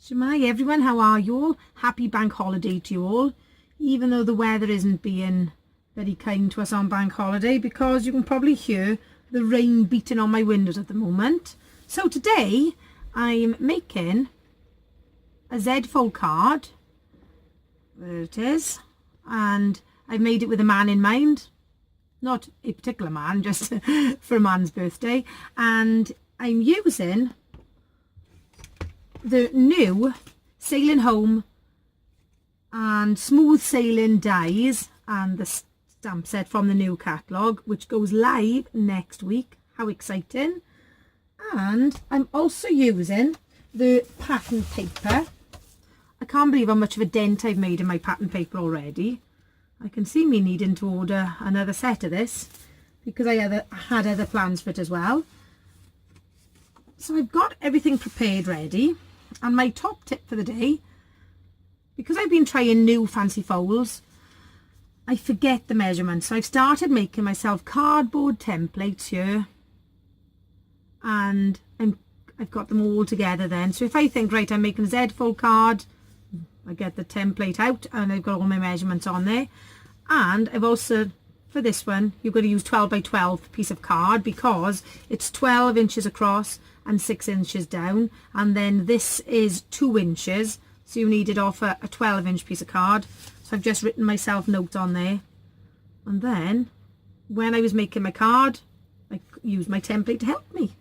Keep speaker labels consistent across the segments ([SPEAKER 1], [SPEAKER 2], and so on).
[SPEAKER 1] Shemai everyone, how are you all? Happy bank holiday to you all, even though the weather isn't being very kind to us on bank holiday, because you can probably hear the rain beating on my windows at the moment. So today I'm making a Z fold card. There it is, and I've made it with a man in mind, not a particular man, just for a man's birthday, and I'm using the new Sailing Home and Smooth Sailing dies and the stamp set from the new catalogue, which goes live next week. How exciting. And I'm also using the pattern paper. I can't believe how much of a dent I've made in my pattern paper already. I can see me needing to order another set of this because I had other plans for it as well. So I've got everything prepared ready. And my top tip for the day, because I've been trying new fancy folds, I forget the measurements. So I've started making myself cardboard templates here, and I've got them all together then. So if I think, right, I'm making a Z fold card, I get the template out and I've got all my measurements on there. And I've also, for this one, you've got to use 12 by 12 piece of card because it's 12 inches across and 6 inches down, and then this is 2 inches, so you need it off a 12-inch piece of card. So I've just written myself notes on there, and then when I was making my card I used my template to help me.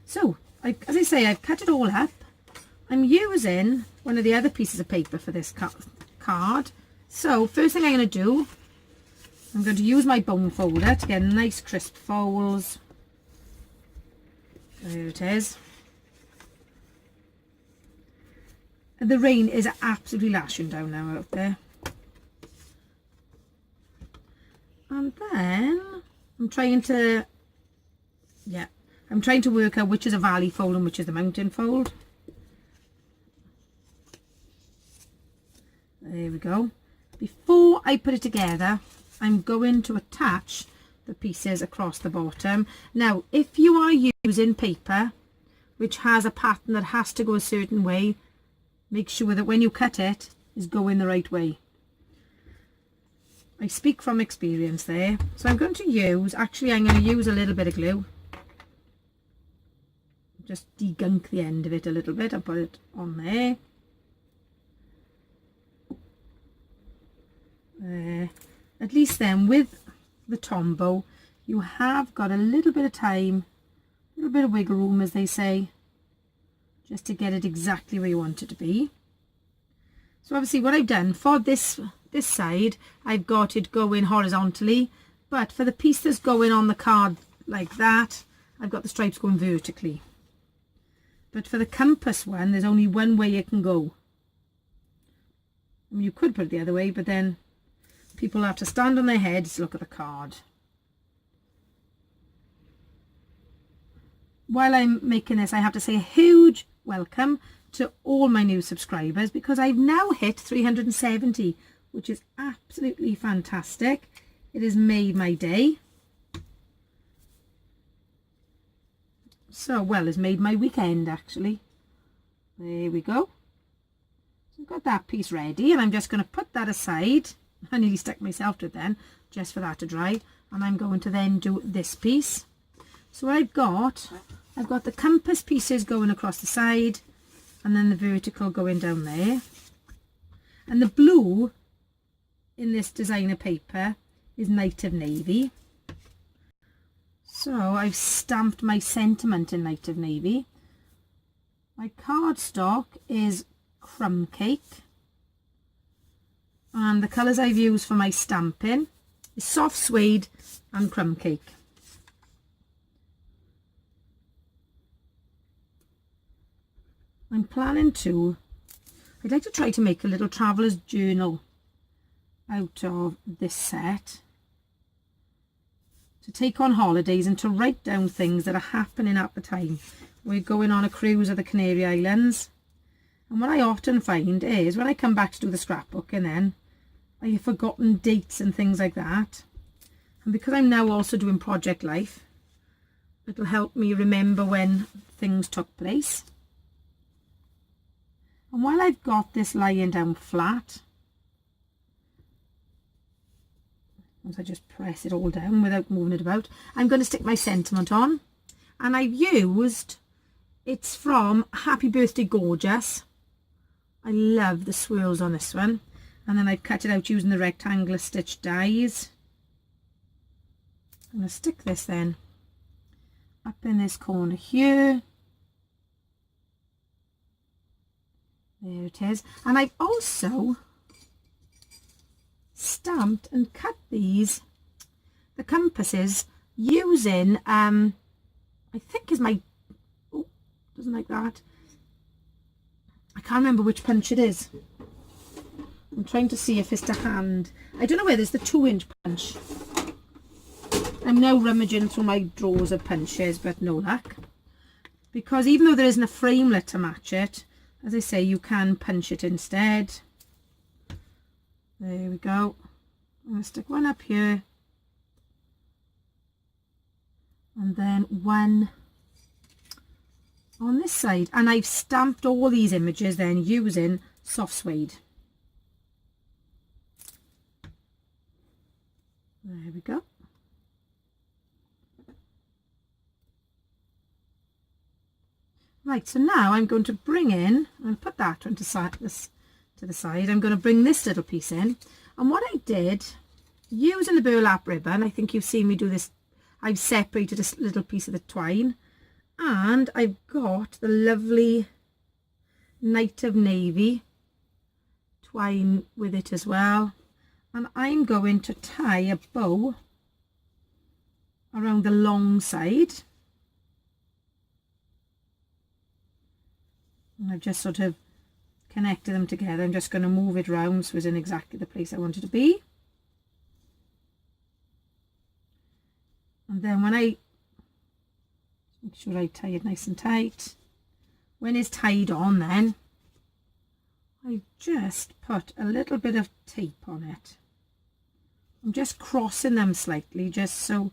[SPEAKER 1] So as I say, I've cut it all up. I'm using one of the other pieces of paper for this card. So first thing I'm going to do, I'm going to use my bone folder to get nice crisp folds. There it is. And the rain is absolutely lashing down now out there. And then I'm trying to work out which is a valley fold and which is the mountain fold. There we go. Before I put it together, I'm going to attach the pieces across the bottom. Now, if you are using paper which has a pattern that has to go a certain way, make sure that when you cut it is going the right way. I speak from experience there. So I'm going to use a little bit of glue. Just degunk the end of it a little bit and put it on there. There. At least then with the Tombow you have got a little bit of time, a little bit of wiggle room, as they say, just to get it exactly where you want it to be. So obviously what I've done for this side, I've got it going horizontally, but for the piece that's going on the card like that, I've got the stripes going vertically. But for the compass one, there's only one way it can go. I mean, you could put it the other way, but then people have to stand on their heads to look at the card. While I'm making this, I have to say a huge welcome to all my new subscribers, because I've now hit 370, which is absolutely fantastic. It has made my day. So, well, it's made my weekend actually. There we go. So I've got that piece ready, and I'm just going to put that aside. I nearly stuck myself to it then, just for that to dry. And I'm going to then do this piece. So what I've got the compass pieces going across the side, and then the vertical going down there. And the blue in this designer paper is Night of Navy. So I've stamped my sentiment in Night of Navy. My cardstock is Crumb Cake. And the colours I've used for my stamping is Soft Suede and Crumb Cake. I'm planning to, I'd like to try to make a little traveller's journal out of this set, to take on holidays and to write down things that are happening at the time. We're going on a cruise of the Canary Islands, and what I often find is when I come back to do the scrapbook, and then I have forgotten dates and things like that. And because I'm now also doing Project Life, it'll help me remember when things took place. And while I've got this lying down flat, once I just press it all down without moving it about, I'm going to stick my sentiment on. And I've used, it's from Happy Birthday Gorgeous. I love the swirls on this one. And then I've cut it out using the rectangular stitch dies. I'm going to stick this then up in this corner here. There it is. And I've also stamped and cut the compasses using I think is my, oh, doesn't like that. I can't remember which punch it is. I'm trying to see if it's to hand. I don't know whether it's the 2-inch punch. I'm now rummaging through my drawers of punches, but no luck. Because even though there isn't a framelit to match it, as I say, you can punch it instead. There we go. I'm going to stick one up here. And then one on this side. And I've stamped all these images then using soft suede. There we go. Right, so now I'm going to bring in, and put that one to the side. I'm going to bring this little piece in. And what I did, using the burlap ribbon, I think you've seen me do this, I've separated this little piece of the twine. And I've got the lovely Night of Navy twine with it as well. And I'm going to tie a bow around the long side. And I've just sort of connected them together. I'm just going to move it round so it's in exactly the place I want it to be. And then when I make sure I tie it nice and tight, when it's tied on, then I just put a little bit of tape on it. I'm just crossing them slightly just so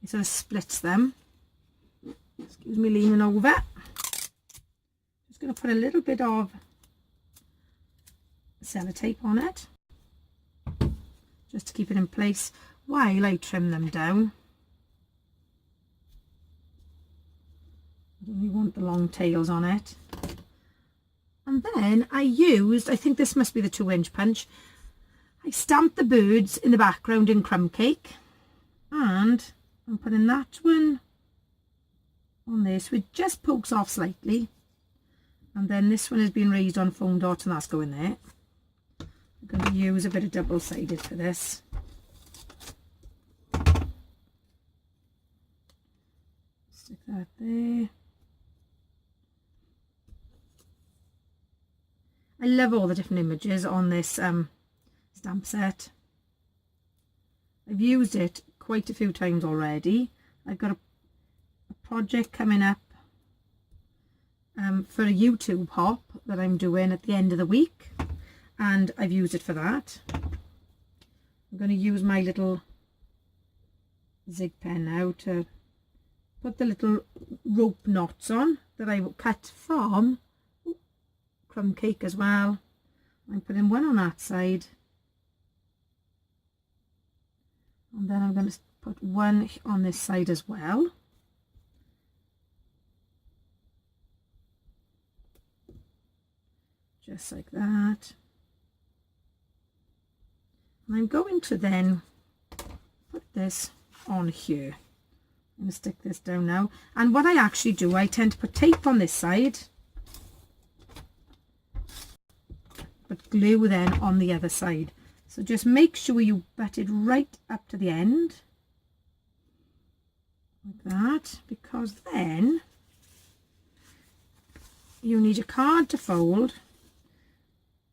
[SPEAKER 1] it sort of splits them. Excuse me leaning over. Just going to put a little bit of sellotape on it just to keep it in place while I trim them down. I only want the long tails on it. And then I used, I think this must be the 2-inch punch. I stamped the birds in the background in crumb cake, and I'm putting that one on there so it just pokes off slightly. And then this one has been raised on foam dot, and that's going there. I'm going to use a bit of double-sided for this. Stick that there. I love all the different images on this stamp set. I've used it quite a few times already. I've got a project coming up for a YouTube hop that I'm doing at the end of the week, and I've used it for that. I'm going to use my little zig pen now to put the little rope knots on that I cut from crumb cake as well. I'm putting one on that side, and then I'm going to put one on this side as well. Just like that. And I'm going to then put this on here. I'm going to stick this down now. And what I actually do, I tend to put tape on this side, but glue then on the other side. So just make sure you butt it right up to the end, like that, because then you need your card to fold.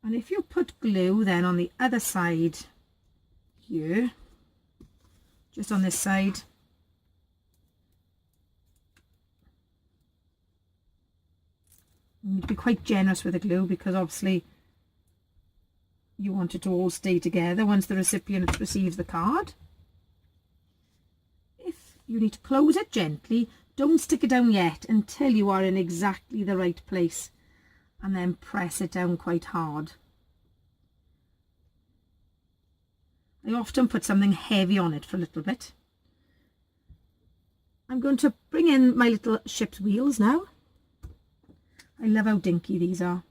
[SPEAKER 1] And if you put glue then on the other side here, just on this side, you need to be quite generous with the glue, because obviously you want it to all stay together once the recipient receives the card. If you need to close it gently, don't stick it down yet until you are in exactly the right place. and then press it down quite hard. I often put something heavy on it for a little bit. I'm going to bring in my little ship's wheels now. I love how dinky these are.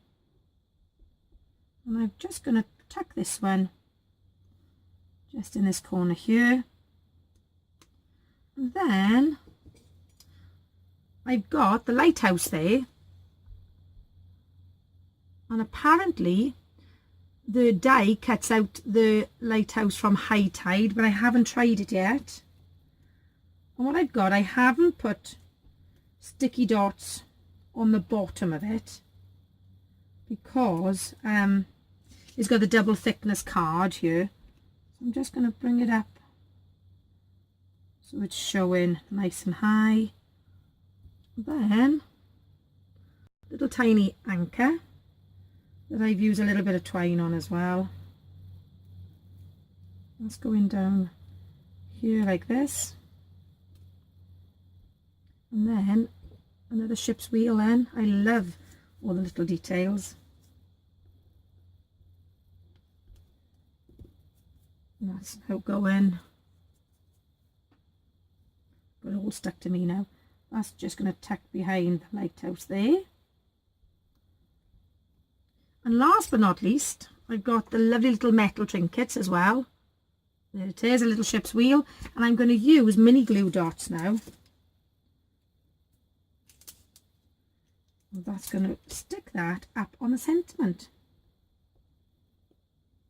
[SPEAKER 1] And I'm just going to tuck this one just in this corner here. And then I've got the lighthouse there. And apparently the die cuts out the lighthouse from high tide, but I haven't tried it yet. And what I've got, I haven't put sticky dots on the bottom of it because it's got the double thickness card here. So I'm just going to bring it up so it's showing nice and high. Then little tiny anchor that I've used a little bit of twine on as well. That's going down here like this. And then another ship's wheel then. I love all the little details. And that's how it going. But it all stuck to me now. That's just going to tuck behind the lighthouse there. And last but not least, I've got the lovely little metal trinkets as well. There it is, a little ship's wheel. And I'm going to use mini glue dots now. And that's going to stick that up on the sentiment.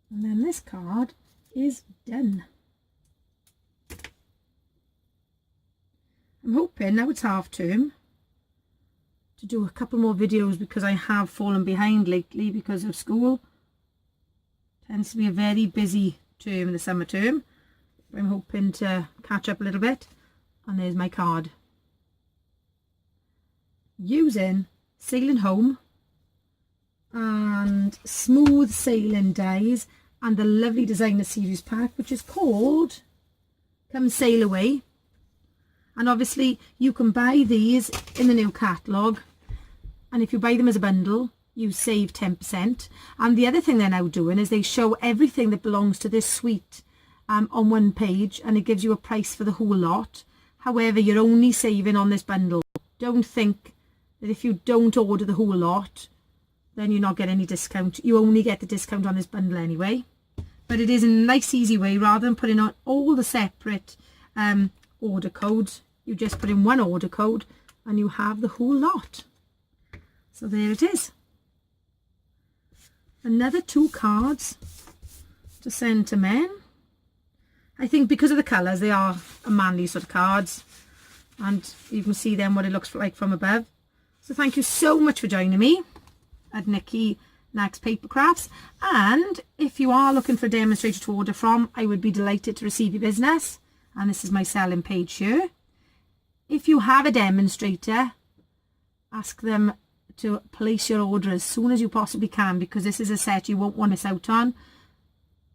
[SPEAKER 1] And then this card is done. I'm hoping, now it's half term, to do a couple more videos because I have fallen behind lately because of school. Tends to be a very busy term in the summer term. I'm hoping to catch up a little bit. And there's my card. Using Sailing Home and Smooth Sailing dies and the lovely designer series pack, which is called Come Sail Away. And obviously you can buy these in the new catalogue, and if you buy them as a bundle you save 10%. And the other thing they're now doing is they show everything that belongs to this suite on one page, and it gives you a price for the whole lot. However, you're only saving on this bundle. Don't think that if you don't order the whole lot then you're not getting any discount. You only get the discount on this bundle anyway. But it is a nice easy way, rather than putting on all the separate order codes, you just put in one order code and you have the whole lot. So there it is. Another 2 cards to send to men. I think because of the colours, they are a manly sort of cards, and you can see then what it looks like from above. So thank you so much for joining me at Nikki Next Paper Crafts, and if you are looking for a demonstrator to order from, I would be delighted to receive your business. And this is my selling page here. If you have a demonstrator, ask them to place your order as soon as you possibly can, because this is a set you won't want to miss out on.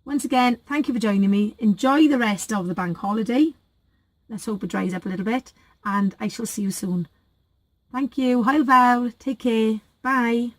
[SPEAKER 1] Once again, thank you for joining me. Enjoy the rest of the bank holiday. Let's hope it dries up a little bit, and I shall see you soon. Thank you. Hwyl fawr. Take care. Bye.